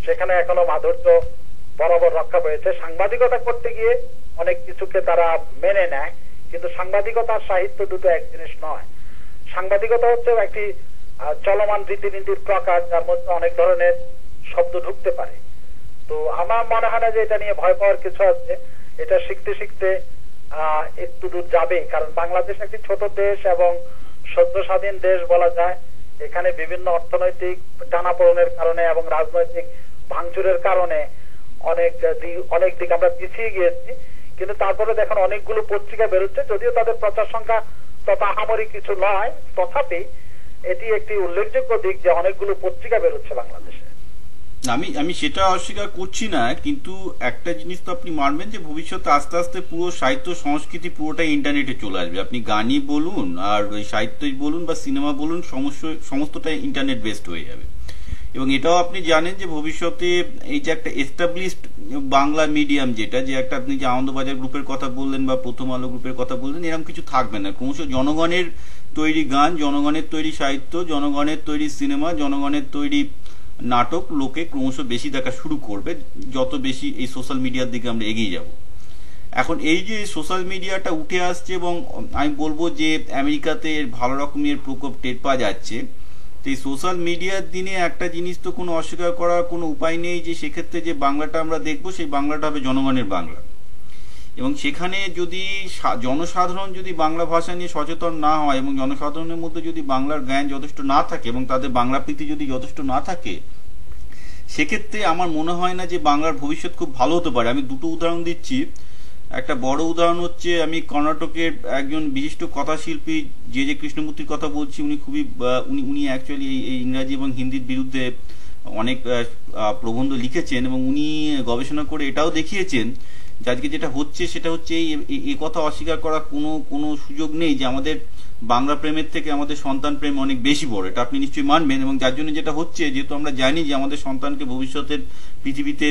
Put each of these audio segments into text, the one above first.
সেখানে এখনো মাধুর্য বরাবর রক্ষা পেয়েছে। সাংবাদিকতা করতে গিয়ে অনেক কিছুকে তারা মেনে নেয়, কিন্তু সাংবাদিকতা আর সাহিত্য দুটো এক জিনিস নয়। সাংবাদিকতা হচ্ছে একটি চলমান রীতিনীতির প্রকার, যার মধ্যে অনেক ধরনের শব্দ ঢুকতে পারে। তো আমার মনে হয় না যে এটা নিয়ে ভয় পাওয়ার কিছু আছে। এটা শিখতে শিখতে একটু দূর যাবে, কারণ বাংলাদেশ একটি ছোট দেশ এবং সদ্য স্বাধীন দেশ বলা যায়। এখানে বিভিন্ন অর্থনৈতিক টানাপোড়েনের কারণে এবং রাজনৈতিক ভাঙচুরের কারণে অনেক দিক আমরা পিছিয়ে গিয়েছি, কিন্তু তারপরে দেখুন অনেকগুলো পত্রিকা বেরোচ্ছে, যদিও তাদের প্রচার সংখ্যা তথা আহামরি কিছু নয়, তথাপি এটি একটি উল্লেখযোগ্য দিক যে অনেকগুলো পত্রিকা বেরোচ্ছে বাংলাদেশে। আমি সেটা অস্বীকার করছি না, কিন্তু একটা জিনিস তো আপনি মানবেন যে ভবিষ্যতে আস্তে আস্তে পুরো সাহিত্য সংস্কৃতি পুরোটাই ইন্টারনেটে চলে আসবে। আপনি গানই বলুন আর ওই সাহিত্যই বলুন বা সিনেমা বলুন, সমস্তটাই ইন্টারনেট বেসড হয়ে যাবে। এবং এটাও আপনি জানেন যে ভবিষ্যতে এই যে একটা এস্টাবলিশড বাংলা মিডিয়াম, যেটা যে একটা আপনি যে আনন্দবাজার গ্রুপের কথা বললেন বা প্রথম আলো গ্রুপের কথা বললেন, এরকম কিছু থাকবে না। ক্রমশ জনগণের তৈরি গান, জনগণের তৈরি সাহিত্য, জনগণের তৈরি সিনেমা, জনগণের তৈরি নাটক লোকে ক্রমশ বেশি দেখা শুরু করবে যত বেশি এই সোশ্যাল মিডিয়ার দিকে আমরা এগিয়ে যাব। এখন এই যে সোশ্যাল মিডিয়াটা উঠে আসছে এবং আমি বলবো যে আমেরিকাতে এর ভালো রকমের প্রকোপ টের পাওয়া যাচ্ছে, তো এই সোশ্যাল মিডিয়ার দিনে একটা জিনিস তো কোনো অস্বীকার করার কোনো উপায় নেই যে সেক্ষেত্রে যে বাংলাটা আমরা দেখবো সেই বাংলাটা হবে জনগণের বাংলা। এবং সেখানে যদি জনসাধারণ যদি বাংলা ভাষা নিয়ে সচেতন না হয় এবং জনসাধারণের মধ্যে যদি বাংলার জ্ঞান যথেষ্ট না থাকে এবং তাদের বাংলা প্রীতি যদি যথেষ্ট না থাকে, সেক্ষেত্রে আমার মনে হয় না যে বাংলার ভবিষ্যৎ খুব ভালো হতে পারে। আমি দুটো উদাহরণ দিচ্ছি। একটা বড় উদাহরণ হচ্ছে, আমি কর্ণাটকের একজন বিশিষ্ট কথাশিল্পী যে কৃষ্ণমূর্তির কথা বলছি। উনি অ্যাকচুয়ালি এই ইংরাজি এবং হিন্দির বিরুদ্ধে অনেক প্রবন্ধ লিখেছেন এবং উনি গবেষণা করে এটাও দেখিয়েছেন যে আজকে যেটা হচ্ছে সেটা হচ্ছে এই কথা অস্বীকার করার কোনো সুযোগ নেই যে আমাদের বাংলা প্রেমের থেকে আমাদের সন্তান প্রেম অনেক বেশি বড়। এটা আপনি নিশ্চয়ই মানবেন। এবং যার জন্য যেটা হচ্ছে, যেহেতু আমরা জানি যে আমাদের সন্তানকে ভবিষ্যতের পৃথিবীতে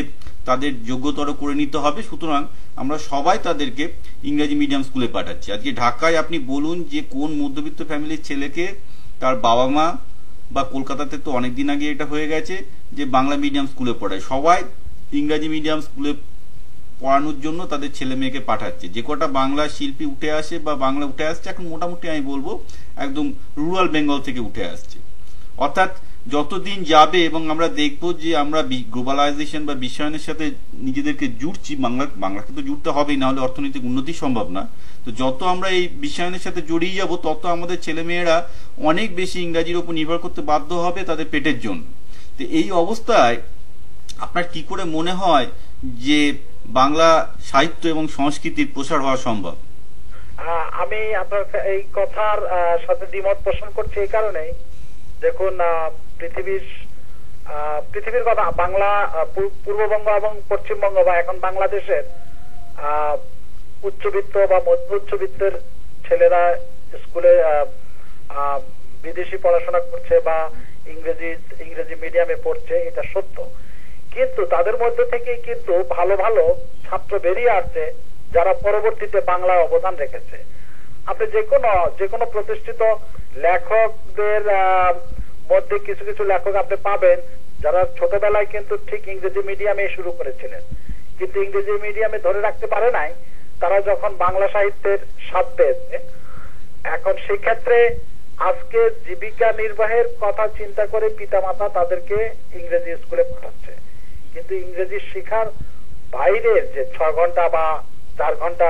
তাদের যোগ্যতর করে নিতে হবে, সুতরাং আমরা সবাই তাদেরকে ইংরেজি মিডিয়াম স্কুলে পাঠাচ্ছি। আজকে ঢাকায় আপনি বলুন যে কোন মধ্যবিত্ত ফ্যামিলির ছেলেকে তার বাবা মা, বা কলকাতাতে তো অনেকদিন আগে এটা হয়ে গেছে যে বাংলা মিডিয়াম স্কুলে পড়ায়, সবাই ইংরাজি মিডিয়াম স্কুলে পড়ানোর জন্য তাদের ছেলে মেয়েকে পাঠাচ্ছে। যে কটা বাংলা শিল্পী উঠে আসে বা বাংলা উঠে আসছে, এখন মোটামুটি আমি বলবো একদম রুরাল বেঙ্গল থেকে উঠে আসছে। অর্থাৎ যতদিন যাবে এবং আমরা দেখবো যে আমরা গ্লোবালাইজেশন বা বিশ্বায়নের সাথে নিজেদেরকে জুড়ছি, বাংলাকে তো জুড়তে হবেই, না হলে অর্থনৈতিক উন্নতি সম্ভব না। তো যত আমরা এই বিশ্বায়নের সাথে জড়িয়ে যাব, তত আমাদের ছেলেমেয়েরা অনেক বেশি ইংরাজির উপর নির্ভর করতে বাধ্য হবে তাদের পেটের জন্য। তো এই অবস্থায় আপনার কি করে মনে হয় যে বাংলা সাহিত্য এবং সংস্কৃতির প্রসার হওয়া সম্ভব? আমি আপনার এই কথার সাথে দ্বিমত পোষণ করছি এই কারণেই, দেখুন পৃথিবীর কথা, বাংলা পূর্ববঙ্গ এবং পশ্চিমবঙ্গ বা এখন বাংলাদেশের উচ্চবিত্ত বা মধ্য উচ্চবিত্তের ছেলেরা স্কুলে বিদেশি পড়াশোনা করছে বা ইংরেজি মিডিয়ামে পড়ছে, এটা সত্য। কিন্তু তাদের মধ্যে থেকেই কিন্তু ভালো ভালো ছাত্র বেরিয়ে আসছে যারা পরবর্তীতে বাংলায় অবদান রেখেছে। আপনি যে কোনো প্রতিষ্ঠিত লেখকদের মধ্যে কিছু কিছু লেখক আপনি পাবেন যারা ছোটবেলায় কিন্তু ঠিক ইংরেজি মিডিয়ামে শুরু করেছিলেন, কিন্তু ইংরেজি মিডিয়ামে ধরে রাখতে পারে নাই। তারা যখন বাংলা সাহিত্যের স্বাদ পেয়েছে, এখন সেক্ষেত্রে আজকে জীবিকা নির্বাহের কথা চিন্তা করে পিতামাতা তাদেরকে ইংরেজি স্কুলে পাঠাচ্ছে। কিন্তু ইংরেজি শেখার বাইরের যে 6 ঘন্টা বা 4 ঘন্টা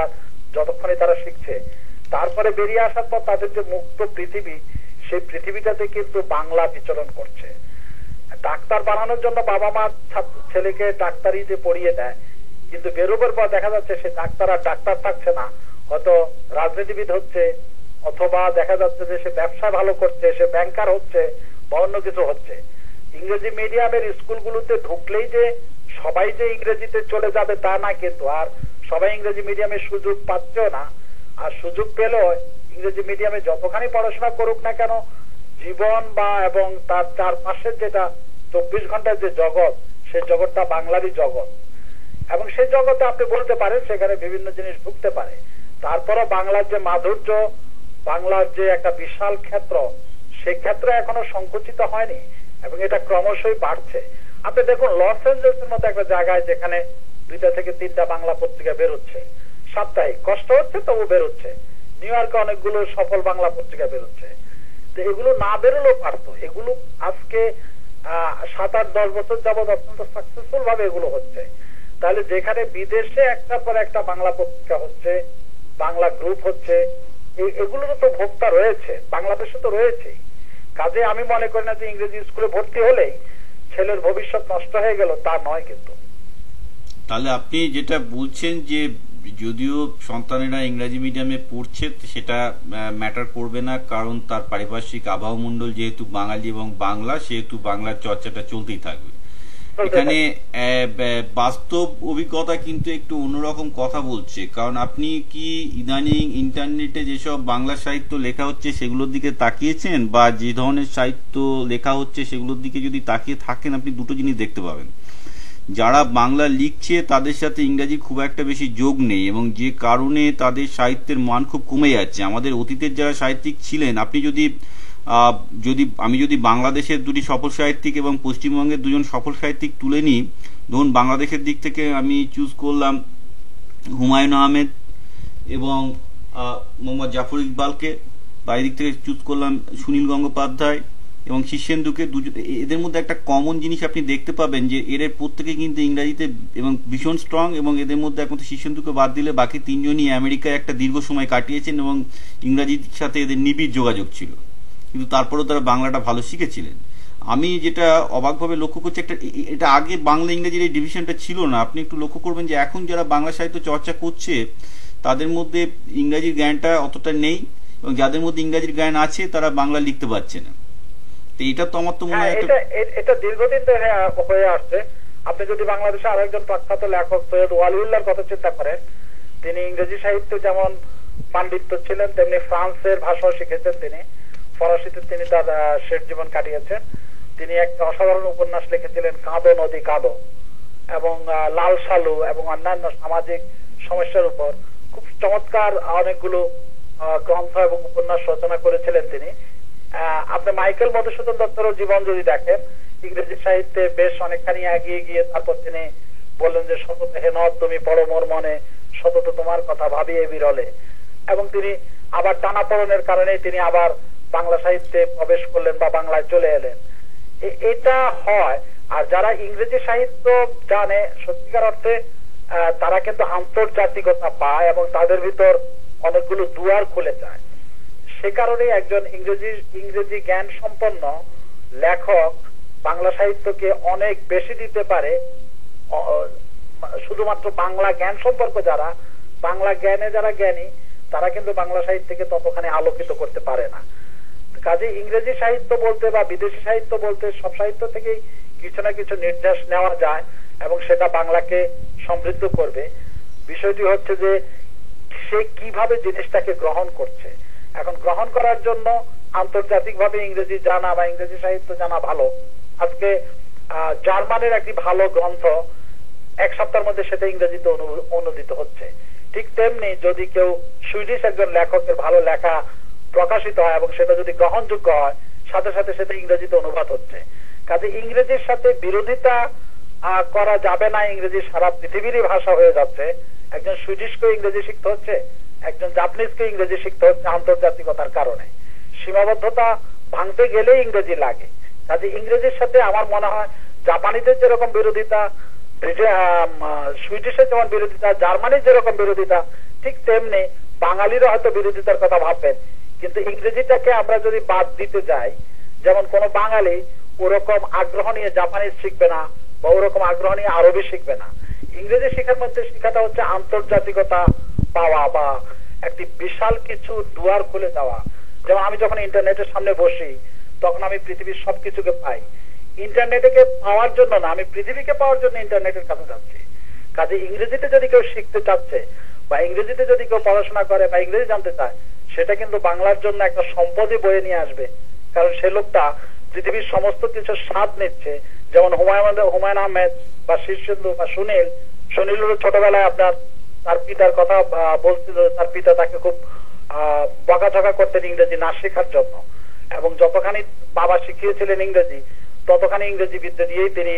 যতক্ষণে তারা শিখছে, তারপরে বেরিয়ে আসার পর তাদের যে মুক্ত পৃথিবী, সেই পৃথিবীটাতে কিন্তু বাংলা বিচরণ করছে। ডাক্তার বানানোর জন্য বাবা মা ছেলেকে ডাক্তারিতে পড়িয়ে দেয়, কিন্তু বেরোবার পর দেখা যাচ্ছে সে ডাক্তার আর ডাক্তার থাকছে না, হয়তো রাজনীতিবিদ হচ্ছে, অথবা দেখা যাচ্ছে যে সে ব্যবসা ভালো করছে, সে ব্যাংকার হচ্ছে বা অন্য কিছু হচ্ছে। ইংরেজি মিডিয়ামের স্কুলগুলোতে ঢুকলেই যে সবাই যে ইংরেজিতে চলে যাবে তা না, কিন্তু আর সবাই ইংরেজি মিডিয়ামের সুযোগ পাচ্ছেও না। আর সুযোগ পেলেও ইংরেজি মিডিয়ামে যতখানি পড়াশোনা করুক না কেন, জীবন বা এবং তার চারপাশের যেটা 24 ঘন্টার যে জগৎ, সেই জগৎটা বাংলারই জগৎ। এবং সেই জগতে আপনি বলতে পারেন সেখানে বিভিন্ন জিনিস ঢুকতে পারে। তারপরও বাংলার যে মাধুর্য, বাংলার যে একটা বিশাল ক্ষেত্র, সেই ক্ষেত্রে এখনো সংকুচিত হয়নি এবং এটা ক্রমশই বাড়ছে। আপনি দেখুন লস এঞ্জেলসের মতো একটা জায়গায় যেখানে 2টা থেকে 3টা বাংলা পত্রিকা বেরোচ্ছে সাপ্তাহিক, কষ্ট হচ্ছে তবু বেরোচ্ছে। নিউ ইয়র্কে অনেকগুলো সফল বাংলা পত্রিকা বেরোচ্ছে। তো এগুলো না বেরোলেও পারতো, এগুলো আজকে 7-8-10 বছর যাবৎ অত্যন্ত সাকসেসফুল ভাবে এগুলো হচ্ছে। তাহলে যেখানে বিদেশে একটার পর একটা বাংলা পত্রিকা হচ্ছে, বাংলা গ্রুপ হচ্ছে, এগুলোরও তো ভোক্তা রয়েছে, বাংলাদেশে তো রয়েছেই। কাজে আমি মনে করি না যে ইংরেজি স্কুলে ভর্তি হলেই ছেলের ভবিষ্যৎ নষ্ট হয়ে গেল, তা নয়। কিন্তু তাহলে আপনি যেটা বলছেন যে যদিও সন্তানেরা ইংরাজি মিডিয়ামে পড়ছে সেটা ম্যাটার করবে না, কারণ তার পারিপার্শ্বিক আবহাওয়ামণ্ডল যেহেতু বাঙালি এবং বাংলা, সেহেতু বাংলার চর্চাটা চলতেই থাকবে। এখানে বাস্তব অভিজ্ঞতা কিন্তু একটু অন্যরকম কথা বলছে, কারণ আপনি কি ইদানিং ইন্টারনেটে যেসব বাংলা সাহিত্য লেখা হচ্ছে সেগুলোর দিকে তাকিয়েছেন, বা যে ধরনের সাহিত্য লেখা হচ্ছে সেগুলোর দিকে যদি তাকিয়ে থাকেন আপনি দুটো জিনিস দেখতে পাবেন। যারা বাংলা লিখছে তাদের সাথে ইংরাজি খুব একটা বেশি যোগ নেই, এবং যে কারণে তাদের সাহিত্যের মান খুব কমে যাচ্ছে। আমাদের অতীতের যারা সাহিত্যিক ছিলেন, আপনি আমি যদি বাংলাদেশের দুটি সফল সাহিত্যিক এবং পশ্চিমবঙ্গের দুজন সফল সাহিত্যিক তুলে নিই, ধরুন বাংলাদেশের দিক থেকে আমি চুজ করলাম হুমায়ুন আহমেদ এবং মোহাম্মদ জাফর ইকবালকে, বা এই দিক থেকে চুজ করলাম সুনীল গঙ্গোপাধ্যায় এবং শীর্ষেন্দুকে। এদের মধ্যে একটা কমন জিনিস আপনি দেখতে পাবেন যে এদের প্রত্যেকে কিন্তু ইংরাজিতে এবং ভীষণ স্ট্রং, এবং এদের মধ্যে একমাত্র শীর্ষেন্দুকে বাদ দিলে বাকি তিনজনই আমেরিকায় একটা দীর্ঘ সময় কাটিয়েছেন এবং ইংরাজির সাথে এদের নিবিড় যোগাযোগ ছিল, কিন্তু তারপরেও তারা বাংলাটা ভালো শিখেছিলেন। আমি যেটা অবাকভাবে লক্ষ্য করছি, এটা আগে বাংলা ইংরেজির এই ডিভিশনটা ছিল না। আপনি একটু লক্ষ্য করবেন যে এখন যারা বাংলা সাহিত্য চর্চা করছে তাদের মধ্যে ইংরাজির জ্ঞানটা অতটা নেই, এবং যাদের মধ্যে ইংরাজির জ্ঞান আছে তারা বাংলা লিখতে পারছে না। তো এটা তো আমার তো মনে হয় এটা দীর্ঘদিন ধরে হয়ে আসছে। আপনি যদি বাংলাদেশে আরেকজন প্রখ্যাত লেখক সৈয়দ ওয়ালিউল্লাহর কথা চিন্তা করেন, তিনি ইংরেজি সাহিত্যে যেমন পাণ্ডিত্য ছিলেন তেমনি ফ্রান্সের ভাষাও শিখেছেন। তিনি ফরাসিতে তিনি তার শেষ জীবন কাটিয়েছেন। তিনি একটা অসাধারণ উপন্যাস লিখেছিলেন কাঁদো নদী কাঁদো, এবং লাল সালু এবং অন্যান্য সামাজিক সমস্যার উপর খুব চমৎকার অনেকগুলো গ্রন্থ এবং উপন্যাস রচনা করেছিলেন তিনি। আপনি মাইকেল মধুসূদন দত্তের জীবন যদি দেখেন, ইংরেজি সাহিত্যে বেশ অনেকখানি এগিয়ে গিয়ে তারপর তিনি বললেন যে সতত হেনত তুমি পড়ো মোর মনে, সতত তোমার কথা ভাবি এ বিরলে, এবং তিনি আবার টানাপড়নের কারণে তিনি আবার বাংলা সাহিত্যে প্রবেশ করলেন বা বাংলায় চলে এলেন। এটা হয়। আর যারা ইংরেজি সাহিত্য জানে সত্যিকার অর্থে তারা কিন্তু আন্তর্জাতিকতা পায় এবং তাদের ভিতর অনেকগুলো দুয়ার খুলে যায়। সে কারণে একজন ইংরেজি জ্ঞান সম্পন্ন লেখক বাংলা সাহিত্যকে অনেক বেশি দিতে পারে। শুধুমাত্র বাংলা জ্ঞান সম্পর্ক বাংলা জ্ঞানে যারা জ্ঞানী তারা কিন্তু বাংলা সাহিত্যকে ততখানি আলোকিত করতে পারে না। কাজে ইংরেজি সাহিত্য বলতে বা বিদেশি সাহিত্য বলতে সব সাহিত্য থেকেই কিছু না কিছু নির্দেশ নেওয়া যায় এবং সেটা বাংলাকে সমৃদ্ধ করবে। বিষয়টি হচ্ছে যে সে কিভাবে জিনিসটাকে গ্রহণ করছে। এখন গ্রহণ করার জন্য আন্তর্জাতিকভাবে ইংরেজি জানা বা ইংরেজি সাহিত্য জানা ভালো। আজকে জার্মানের একটি ভালো গ্রন্থ 1 সপ্তাহের মধ্যে সেটা ইংরেজিতে অনুদিত হচ্ছে। ঠিক তেমনি যদি কেউ সুইডিশ একজন লেখকের ভালো লেখা প্রকাশিত হয় এবং সেটা যদি গ্রহণযোগ্য হয়, সাথে সাথে সেটা ইংরেজিতে অনুবাদ হচ্ছে। কাজে ইংরেজির সাথে বিরোধিতা করা যাবে না। ইংরেজি সারা পৃথিবীরই ভাষা হয়ে যাচ্ছে। একজন সুইডিশকে ইংরেজি শিখতে হচ্ছে, একজন জাপানিজকে ইংরেজি শিখতে হচ্ছে আন্তর্জাতিকতার কারণে। সীমাবদ্ধতা ভাঙতে গেলে ইংরেজি লাগে। কাজে ইংরেজির সাথে আমার মনে হয় জাপানিদের যেরকম বিরোধিতা, সুইডিশের যেমন বিরোধিতা, জার্মানির যেরকম বিরোধিতা, ঠিক তেমনি বাঙালিরও হয়তো বিরোধিতার কথা ভাববেন। কিন্তু ইংরেজিটাকে আমরা যদি বাদ দিতে যাই, যেমন কোন বাঙালি ওরকম আগ্রহ নিয়ে জাপানিজ শিখবে না বা ওরকম আগ্রহ নিয়ে আরবি শিখবে না। ইংরেজি শেখার মধ্যে শিখাটা হচ্ছে আন্তর্জাতিকতা পাওয়া বা একটি বিশাল কিছু দুয়ার খুলে দেওয়া। যেমন আমি যখন ইন্টারনেটের সামনে বসি তখন আমি পৃথিবীর সবকিছুকে পাই। ইন্টারনেটকে পাওয়ার জন্য না, আমি পৃথিবীকে পাওয়ার জন্য ইন্টারনেটের কাছে যাচ্ছি। কাজে ইংরেজিতে যদি কেউ শিখতে চাচ্ছে বা ইংরেজিতে যদি কেউ পড়াশোনা করে বা ইংরেজি জানতে চায়, সেটা কিন্তু বাংলার জন্য একটা সম্পদই বয়ে নিয়ে আসবে। কারণ সে লোকটা পৃথিবীর সমস্ত কিছুর স্বাদ নিচ্ছে। যেমন হুমায়ুন আহমেদ বা শীর্ষেন্দু বা সুনীলের ছোটবেলায় আপনার তার পিতার কথা বলছিল, তার পিতা তাকে খুব বকাঝকা করতেন ইংরেজি না শেখার জন্য, এবং যতখানি বাবা শিখিয়েছিলেন ইংরেজি ততখানি ইংরেজি বিদ্যা দিয়েই তিনি